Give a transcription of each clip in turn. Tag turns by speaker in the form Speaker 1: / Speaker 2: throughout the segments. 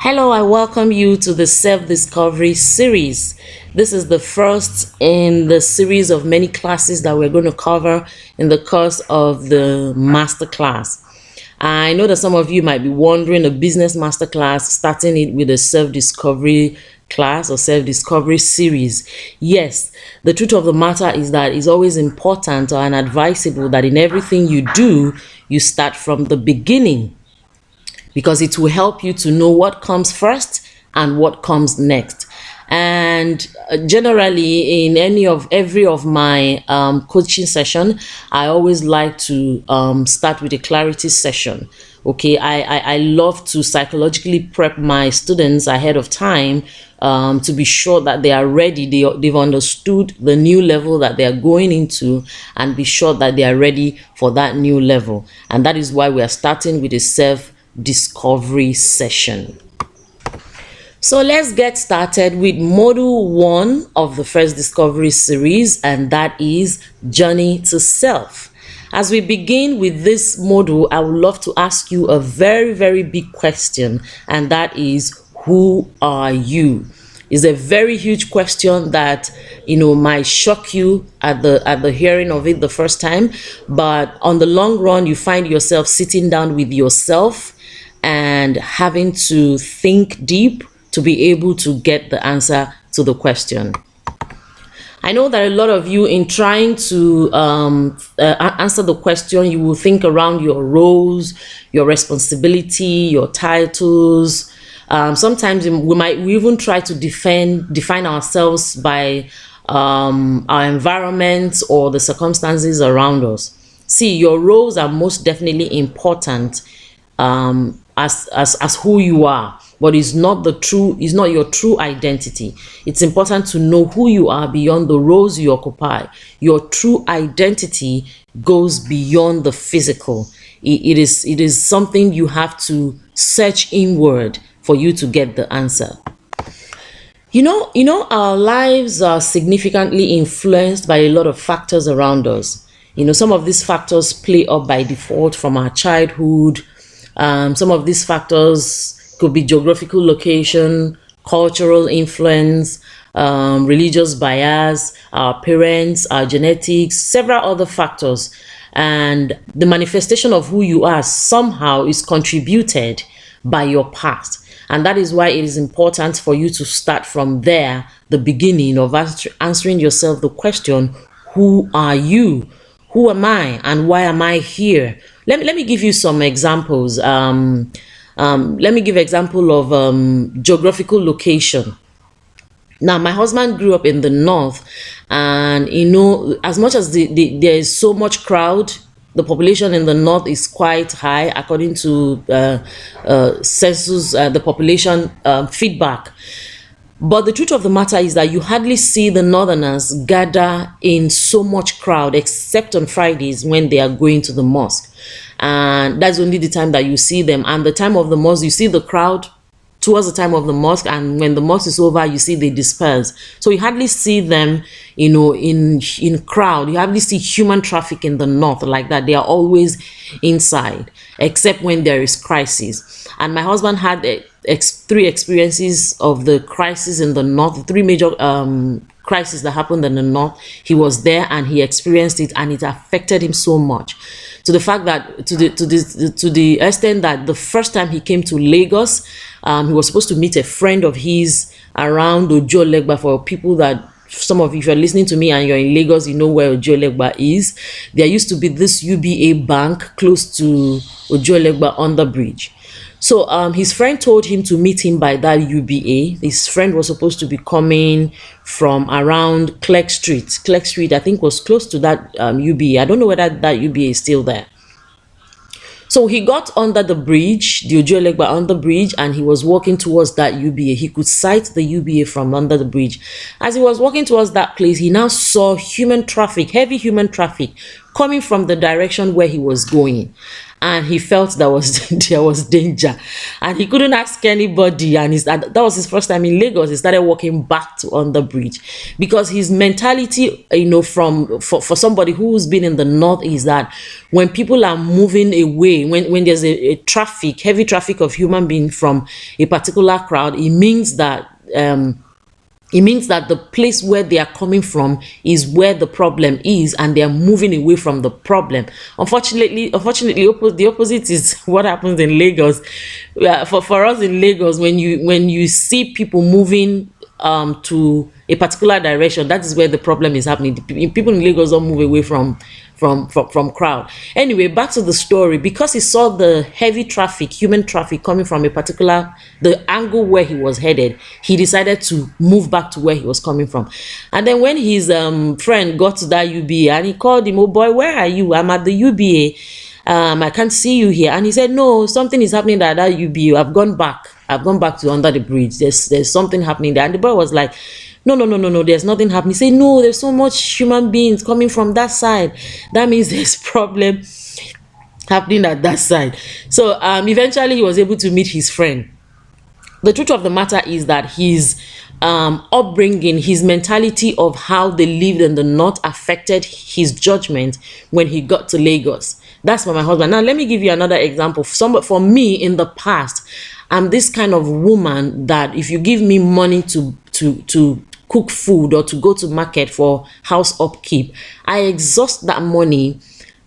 Speaker 1: Hello, I welcome you to the self-discovery series. This is the first in the series of many classes that we're going to cover in the course of the masterclass. I know that some of you might be wondering, a business masterclass, starting it with a self-discovery class or self-discovery series. Yes, the truth of the matter is that it's always important and advisable that in everything you do, you start from the beginning, because it will help you to know what comes first and what comes next. And generally, in every of my coaching session, I always like to start with a clarity session. Okay, I love to psychologically prep my students ahead of time to be sure that they are ready, they've understood the new level that they are going into, and be sure that they are ready for that new level. And that is why we are starting with a self-discovery session. So let's get started with module 1 of the first discovery series, and that is Journey to Self. As we begin with this module, I would love to ask you a very, very big question, and that is, who are you? It's a very huge question that might shock you at the hearing of it the first time, but on the long run, you find yourself sitting down with yourself and having to think deep to be able to get the answer to the question. I know that a lot of you, in trying to answer the question, you will think around your roles, your responsibility, your titles. Sometimes we even try to define ourselves by our environment or the circumstances around us. See, your roles are most definitely important as who you are, but it's not your true identity. It's important to know who you are beyond the roles you occupy. Your true identity goes beyond the physical. It is something you have to search inward for you to get the answer. Our lives are significantly influenced by a lot of factors around us. Some of these factors play up by default from our childhood. Some of these factors could be geographical location, cultural influence, religious bias, our parents, our genetics, several other factors. And the manifestation of who you are somehow is contributed by your past. And that is why it is important for you to start from there, the beginning of answering yourself the question, who are you? Who am I, and why am I here? Let me give you some examples. Let me give example of geographical location. Now, my husband grew up in the north, and as much as there is so much crowd, the population in the north is quite high according to census, the population feedback. But the truth of the matter is that you hardly see the northerners gather in so much crowd, except on Fridays when they are going to the mosque. And that's only the time that you see them. And the time of the mosque, you see the crowd towards the time of the mosque. And when the mosque is over, you see they disperse. So you hardly see them, in crowd. You hardly see human traffic in the north like that. They are always inside, except when there is crisis. And my husband had 3 experiences of the crisis in the north, 3 major crises that happened in the north. He was there and he experienced it, and it affected him so much, to the fact that to the extent that the first time he came to Lagos, he was supposed to meet a friend of his around Ojo Legba. For people that, some of you, if you're listening to me and you're in Lagos, you know where Ojo Legba is. There used to be this UBA bank close to Ojo Legba on the bridge. So his friend told him to meet him by that UBA. His friend was supposed to be coming from around Clark Street. Clark Street, I think, was close to that UBA. I don't know whether that UBA is still there. So he got under the bridge, the Ojo Legba under the bridge, and he was walking towards that UBA. He could sight the UBA from under the bridge. As he was walking towards that place, he now saw human traffic, heavy human traffic, coming from the direction where he was going. and he felt there was there was danger, and he couldn't ask anybody. And that was his first time in Lagos. He started walking back to on the bridge because his mentality, for somebody who's been in the north, is that when people are moving away, when there's a heavy traffic of human beings from a particular crowd, it means that the place where they are coming from is where the problem is, and they are moving away from the problem. Unfortunately, the opposite is what happens in Lagos. For us in Lagos, when you see people moving to a particular direction, that is where the problem is happening. People in Lagos don't move away from crowd. Anyway, back to the story. Because he saw the heavy traffic, human traffic, coming from the angle where he was headed, he decided to move back to where he was coming from. And then when his friend got to that UBA, and he called him, "Oh boy, where are you? I'm at the UBA. I can't see you here." And he said, "No, something is happening at that UBA. I've gone back to under the bridge. There's something happening there." And the boy was like, No, there's nothing happening. Say, "No, there's so much human beings coming from that side. That means there's problem happening at that side." So eventually he was able to meet his friend. The truth of the matter is that his upbringing, his mentality of how they lived in the north affected his judgment when he got to Lagos. That's for my husband. Now let me give you another example. For me in the past, I'm this kind of woman that if you give me money to cook food or to go to market for house upkeep, I exhaust that money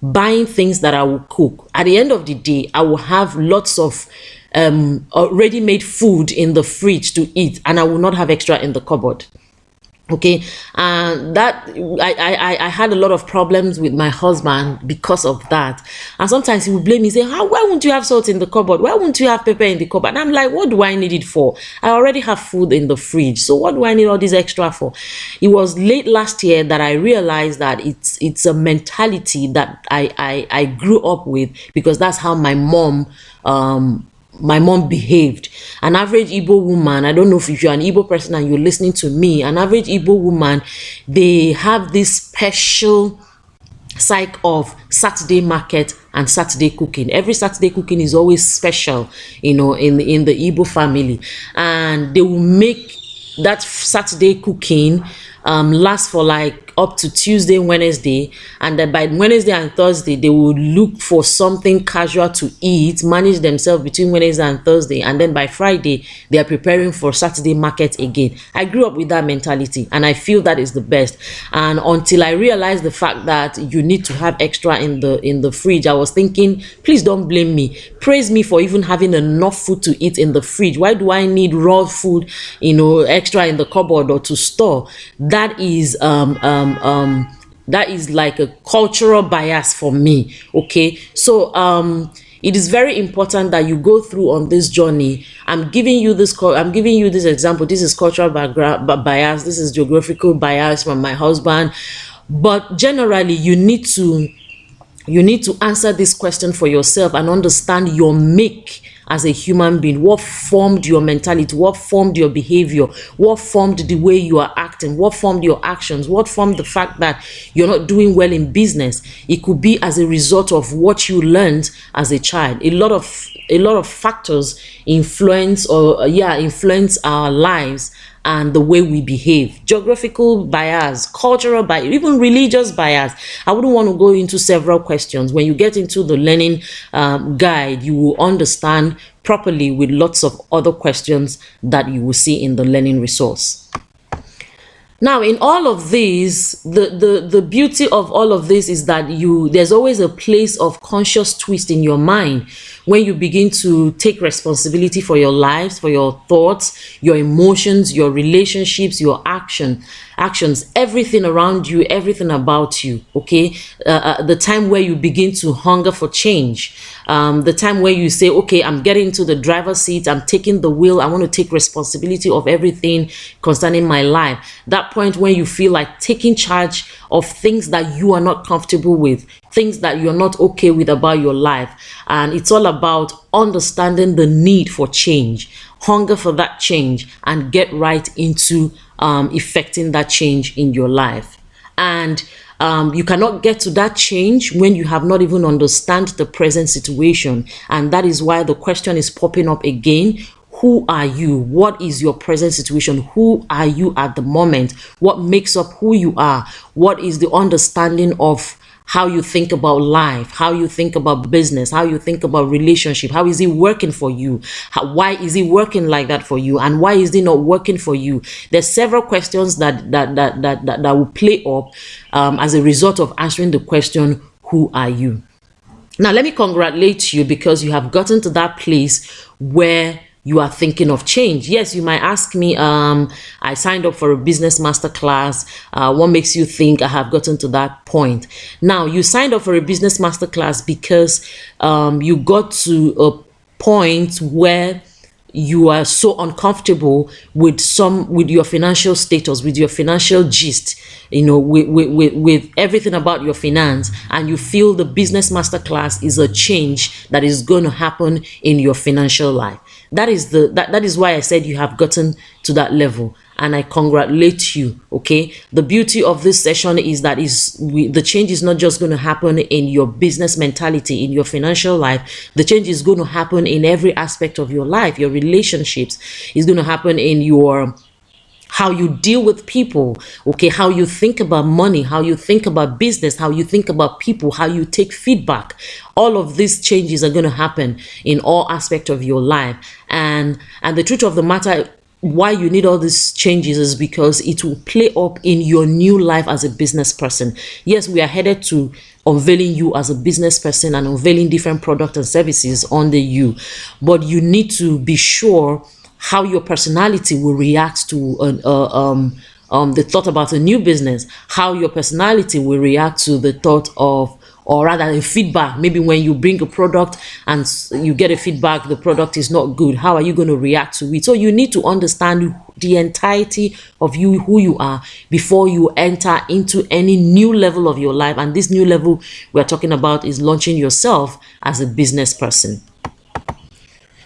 Speaker 1: buying things that I will cook. At the end of the day, I will have lots of ready-made food in the fridge to eat, and I will not have extra in the cupboard. Okay, and that I had a lot of problems with my husband because of that. And sometimes he would blame me, say, why won't you have salt in the cupboard? Why won't you have pepper in the cupboard? And I'm like, what do I need it for? I already have food in the fridge, so what do I need all this extra for? It was late last year that I realized that it's a mentality that I grew up with, because that's how my mom behaved. An average Igbo woman, I don't know if you're an Igbo person and you're listening to me, an average Igbo woman, they have this special cycle of Saturday market and Saturday cooking. Every Saturday cooking is always special, in the Igbo family, and they will make that Saturday cooking last for like up to Tuesday, Wednesday, and then by Wednesday and Thursday they will look for something casual to eat, manage themselves between Wednesday and Thursday, and then by Friday they are preparing for Saturday market again. I grew up with that mentality, and I feel that is the best. And until I realized the fact that you need to have extra in the fridge, I was thinking, please don't blame me, praise me for even having enough food to eat in the fridge. Why do I need raw food, extra in the cupboard or to store? That is that is like a cultural bias for me. Okay, so it is very important that you go through on this journey. I'm giving you this example. This is cultural bias, this is geographical bias from my husband, but generally you need to answer this question for yourself and understand your make as a human being. What formed your mentality? What formed your behavior? What formed the way you are acting? What formed your actions? What formed the fact that you're not doing well in business? It could be as a result of what you learned as a child. A lot of factors influence our lives and the way we behave. Geographical bias, cultural bias, even religious bias. I wouldn't want to go into several questions. When you get into the learning guide, you will understand properly with lots of other questions that you will see in the learning resource. Now, in all of these, the beauty of all of this is that there's always a place of conscious twist in your mind when you begin to take responsibility for your lives, for your thoughts, your emotions, your relationships, your actions, everything around you, everything about you. Okay, the time where you begin to hunger for change, the time where you say, okay, I'm getting into the driver's seat, I'm taking the wheel, I want to take responsibility of everything concerning my life. That point when you feel like taking charge of things that you are not comfortable with, things that you're not okay with about your life. And it's all about understanding the need for change, hunger for that change, and get right into effecting that change in your life. And You cannot get to that change when you have not even understand the present situation. And that is why the question is popping up again. Who are you? What is your present situation? Who are you at the moment? What makes up who you are? What is the understanding of how you think about life, how you think about business, how you think about relationship? How is it working for you? Why is it working like that for you? And why is it not working for you? There's several questions that will play up as a result of answering the question, who are you? Now, let me congratulate you, because you have gotten to that place where you are thinking of change. Yes, you might ask me, I signed up for a business masterclass. What makes you think I have gotten to that point? Now, you signed up for a business masterclass because you got to a point where you are so uncomfortable with your financial status, with your financial gist, with everything about your finance, and you feel the business masterclass is a change that is going to happen in your financial life. That is why I said you have gotten to that level, and I congratulate you. Okay, the beauty of this session is that the change is not just going to happen in your business mentality, in your financial life. The change is going to happen in every aspect of your life. Your relationships is going to happen in how you deal with people, okay, how you think about money, how you think about business, how you think about people, how you take feedback. All of these changes are going to happen in all aspects of your life. And the truth of the matter, why you need all these changes is because it will play up in your new life as a business person. Yes, we are headed to unveiling you as a business person and unveiling different products and services under you, but you need to be sure how your personality will react to the thought about a new business, how your personality will react to the thought of, or rather a feedback. Maybe when you bring a product and you get a feedback, the product is not good, how are you going to react to it? So you need to understand the entirety of you, who you are, before you enter into any new level of your life. And this new level we're talking about is launching yourself as a business person.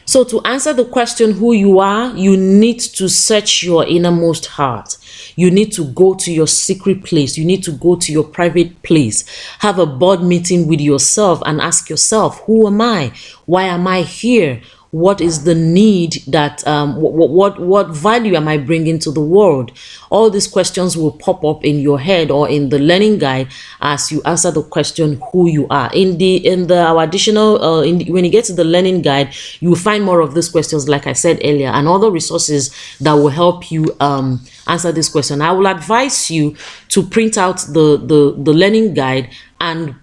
Speaker 1: So to answer the question who you are, you need to search your innermost heart. You need to go to your secret place. You need to go to your private place. Have a board meeting with yourself and ask yourself, who am I? Why am I here? What is the need that, what value am I bringing to the world? All these questions will pop up in your head or in the learning guide as you answer the question who you are. Our additional, when you get to the learning guide, you will find more of these questions, like I said earlier, and other resources that will help you answer this question. I will advise you to print out the learning guide and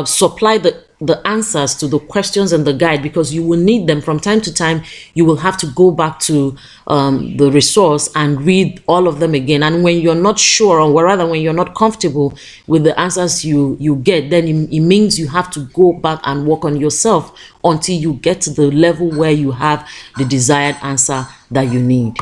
Speaker 1: supply the answers to the questions in the guide, because you will need them from time to time. You will have to go back to the resource and read all of them again. And when you're not sure, or rather when you're not comfortable with the answers you get, then it means you have to go back and work on yourself until you get to the level where you have the desired answer that you need.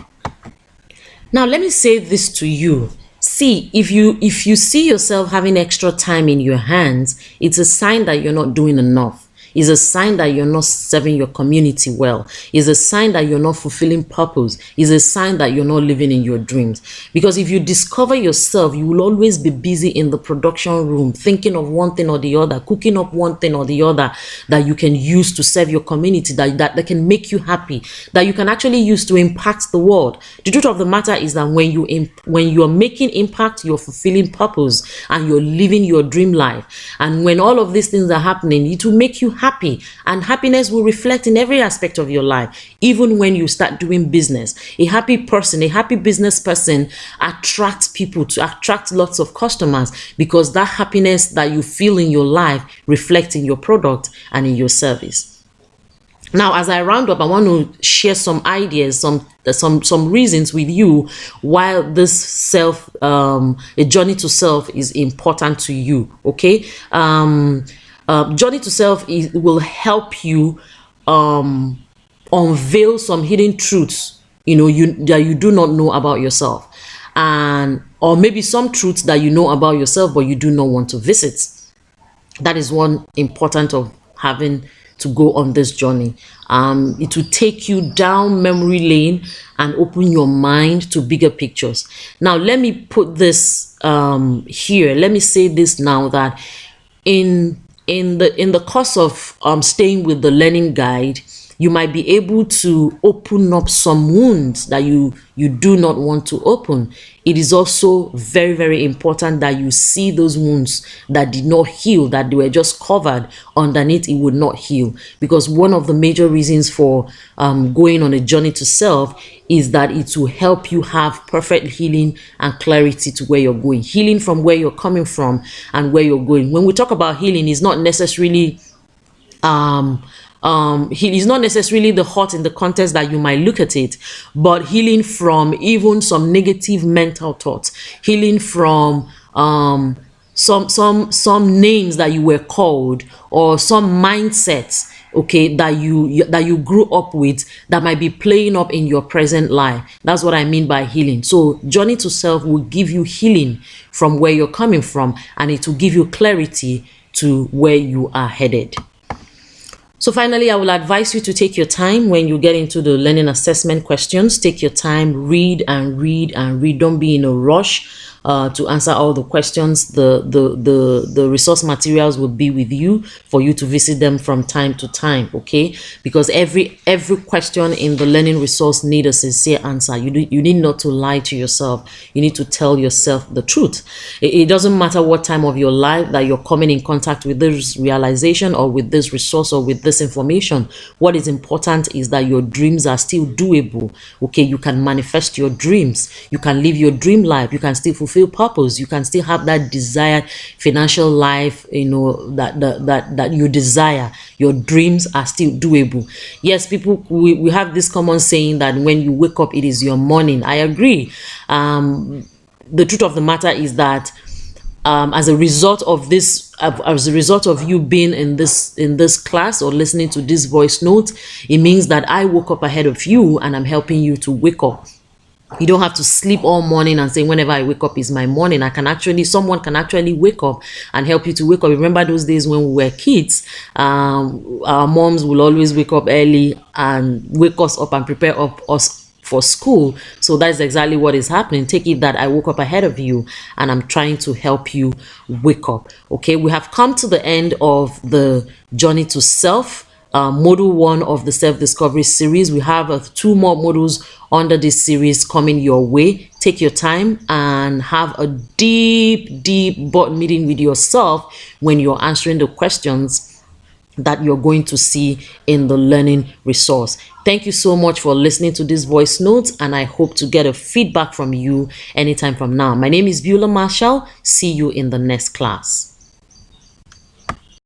Speaker 1: Now, let me say this to you. See, if you see yourself having extra time in your hands, it's a sign that you're not doing enough. It's a sign that you're not serving your community well. It's a sign that you're not fulfilling purpose. It's a sign that you're not living in your dreams. Because if you discover yourself, you will always be busy in the production room, thinking of one thing or the other, cooking up one thing or the other that you can use to serve your community, that can make you happy, that you can actually use to impact the world. The truth of the matter is that when you're making impact, you're fulfilling purpose and you're living your dream life. And when all of these things are happening, it will make you happy, and happiness will reflect in every aspect of your life. Even when you start doing business, a happy business person attracts people, to attract lots of customers, because that happiness that you feel in your life reflects in your product and in your service. Now, as I round up, I want to share some ideas, some reasons with you why this a journey to self is important to you. Okay. Journey to self will help you unveil some hidden truths, that you do not know about yourself, or maybe some truths that you know about yourself but you do not want to visit. That is one important of having to go on this journey. It will take you down memory lane and open your mind to bigger pictures. Now, let me put this here. Let me say this now, that in the course of staying with the learning guide, you might be able to open up some wounds that you do not want to open. It is also very, very important that you see those wounds that did not heal, that they were just covered underneath, it would not heal. Because one of the major reasons for going on a journey to self is that it will help you have perfect healing and clarity to where you're going. Healing from where you're coming from and where you're going. When we talk about healing, it's not necessarily is not necessarily the hurt in the context that you might look at it, but healing from even some negative mental thoughts, healing from some names that you were called, or some mindsets, okay, that you grew up with, that might be playing up in your present life. That's what I mean by healing. So journey to self will give you healing from where you're coming from, and it will give you clarity to where you are headed. So finally, I will advise you to take your time when you get into the learning assessment questions. Take your time, read and read and read. Don't be in a rush to answer all the questions. The resource materials will be with you for you to visit them from time to time, okay? Because every question in the learning resource need a sincere answer. You need not to lie to yourself. You need to tell yourself the truth. It doesn't matter what time of your life that you're coming in contact with this realization or with this resource or with this information. What is important is that your dreams are still doable, okay? You can manifest your dreams. You can live your dream life. You can still fulfill purpose. You can still have that desired financial life, you know, that you desire. Your dreams are still doable. Yes, people, we have this common saying that when you wake up, it is your morning. I agree. The truth of the matter is that as a result of this, as a result of you being in this class or listening to this voice note, it means that I woke up ahead of you and I'm helping you to wake up. You don't have to sleep all morning and say, whenever I wake up is my morning. Someone can actually wake up and help you to wake up. Remember those days when we were kids, our moms will always wake up early and wake us up and prepare us for school. So that's exactly what is happening. Take it that I woke up ahead of you and I'm trying to help you wake up. Okay, we have come to the end of the journey to self. Module 1 of the self-discovery series. We have 2 more modules under this series coming your way. Take your time and have a deep board meeting with yourself when you're answering the questions that you're going to see in the learning resource. Thank you so much for listening to this voice notes, and I hope to get a feedback from you anytime from now. My name is Beulah Marshall. See you in the next class.